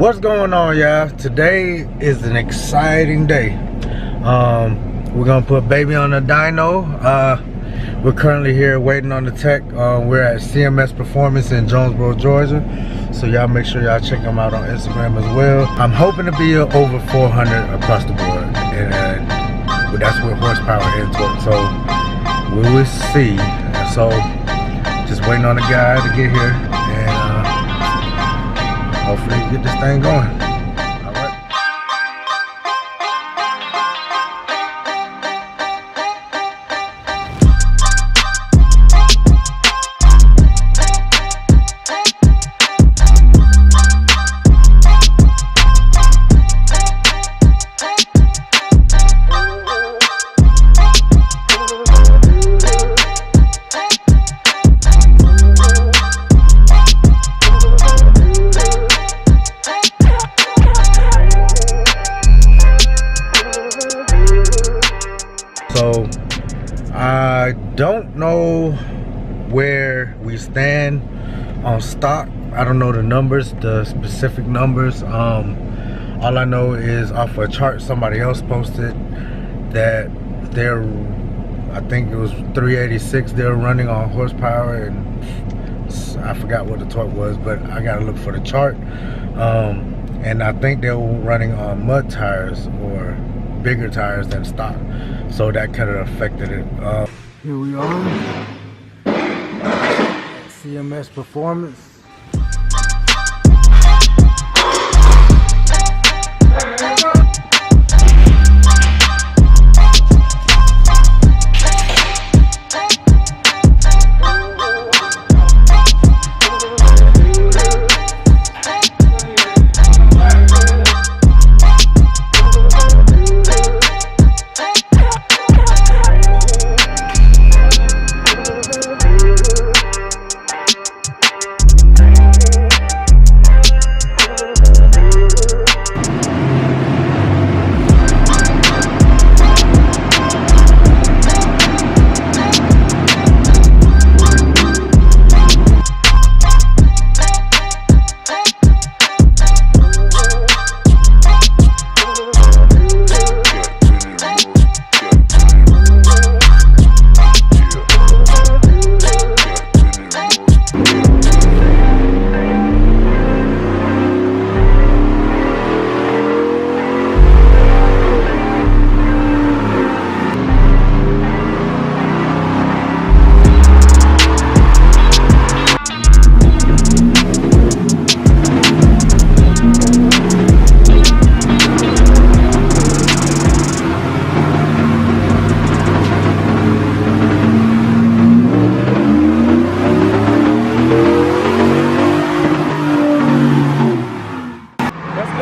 What's going on, y'all? Today is an exciting day. We're gonna put baby on the dyno. We're currently here waiting on the tech. We're at CMS Performance in Jonesboro, Georgia. So y'all make sure y'all check them out on Instagram as well. I'm hoping to be over 400 across the board, and that's with horsepower into it. So we will see. So just waiting on the guy to get here, and hopefully get this thing going. So I don't know where we stand on stock. I don't know the numbers, the specific numbers. All I know is off a chart somebody else posted that they're, I think it was 386 they're running on horsepower, and I forgot what the torque was, but I gotta look for the chart. And I think they were running on mud tires or bigger tires than stock, so that kind of affected it. Here we are, CMS Performance.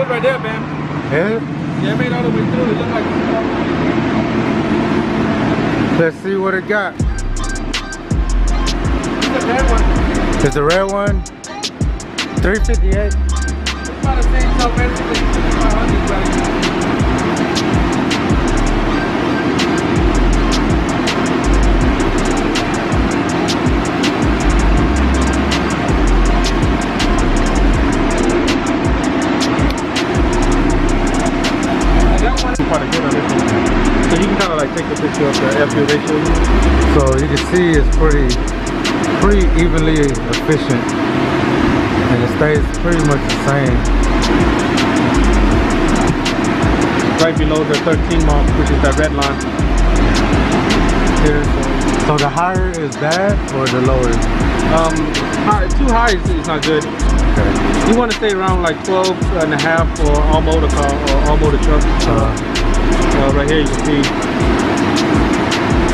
Right there, man. Yeah, it made all the way through. It looked like Let's see what it got. it's the red one. It's the red one. 358. It's about the same stuff, basically. 500, but quite a good on this one. So you can kind of like take a picture of the airfield ratio. So you can see it's pretty evenly efficient, and it stays pretty much the same. Right below the 13 mark, which is that red line. Here, So the higher is bad or the lower? too high is not good. Okay. You want to stay around like 12 and a half for all motor car or all motor truck. Right here you can see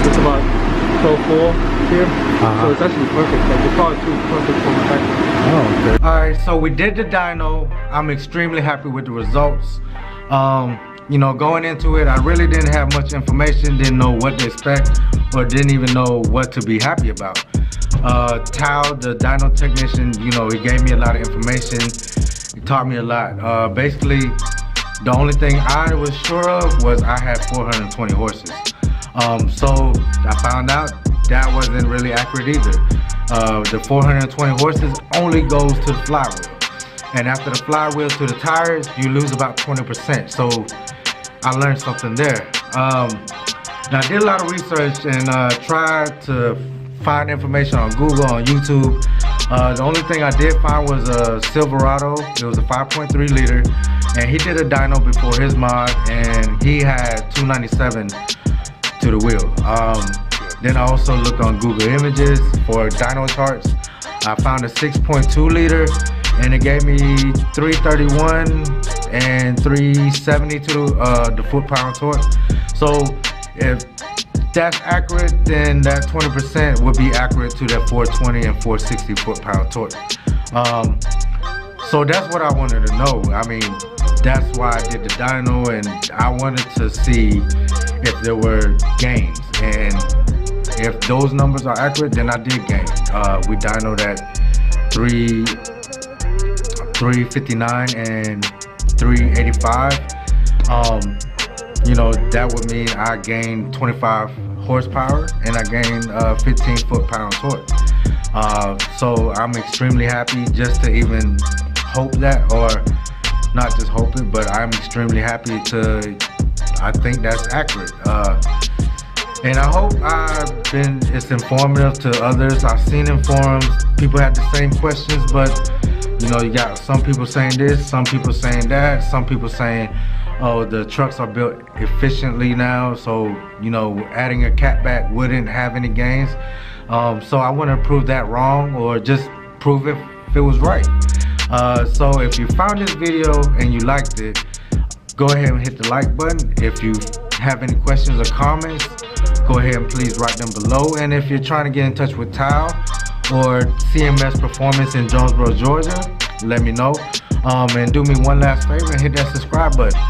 it's about 12.4 here. So it's actually perfect. Like the car is perfect for my back. Oh, okay. Alright, so we did the dyno. I'm extremely happy with the results. You know, going into it, I really didn't have much information, didn't know what to expect, or didn't even know what to be happy about. Tao, the dyno technician, you know, he gave me a lot of information. He taught me a lot. Basically, the only thing I was sure of was I had 420 horses. So I found out that wasn't really accurate either. The 420 horses only goes to the flywheel. and after the flywheel to the tires, you lose about 20%. So I learned something there. Now I did a lot of research and tried to find information on Google, on YouTube. The only thing I did find was a Silverado. It was a 5.3 liter, and he did a dyno before his mod, and he had 297 to the wheel. Then I also looked on Google Images for dyno charts. I found a 6.2 liter, and it gave me 331 and 370 to the foot-pound torque. So if that's accurate, then that 20% would be accurate to that 420 and 460 foot-pound torque. So that's what I wanted to know. I mean, that's why I did the dyno, and I wanted to see if there were gains. And if those numbers are accurate, then I did gain. We dynoed at 359 and 385. You know, that would mean I gained 25 horsepower and I gained 15 foot-pound torque. So I'm extremely happy just to even hope that, or not just hope it, but I'm extremely happy to, I think that's accurate. And I hope it's informative to others. I've seen in forums, people had the same questions, but you know, you got some people saying this, some people saying that, some people saying, oh, the trucks are built efficiently now, so you know, adding a catback wouldn't have any gains. So I want to prove that wrong, or just prove if it was right. So if you found this video and you liked it, go ahead and hit the like button. If you have any questions or comments, go ahead and please write them below. And if you're trying to get in touch with Tao or CMS Performance in Jonesboro, Georgia, let me know. And do me one last favor and hit that subscribe button.